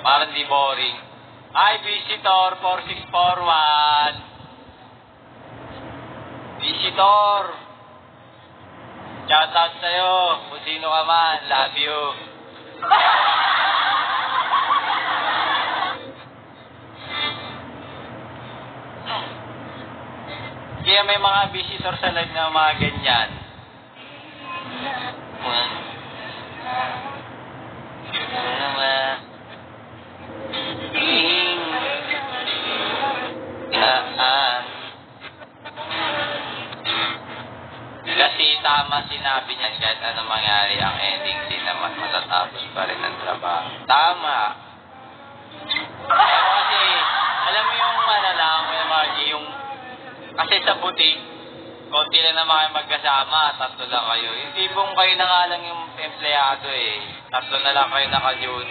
Parang di boring. Hi, visitor 4641. Visitor. Shoutout sa'yo. Kung sino ka man. Love you. Kaya may mga visitor sa live na mga ganyan. Kasi tama sinabi niyan, kahit anong mangyari ang ending din naman matatapos pa rin ang trabaho. Tama. Pero kasi, alam mo yung lang, yung kasi sa butik, konti lang naman kayo magkasama, 3 lang kayo. Yung tipong kayo na nga lang yung empleyado eh. 3 na lang kayo naka-duty.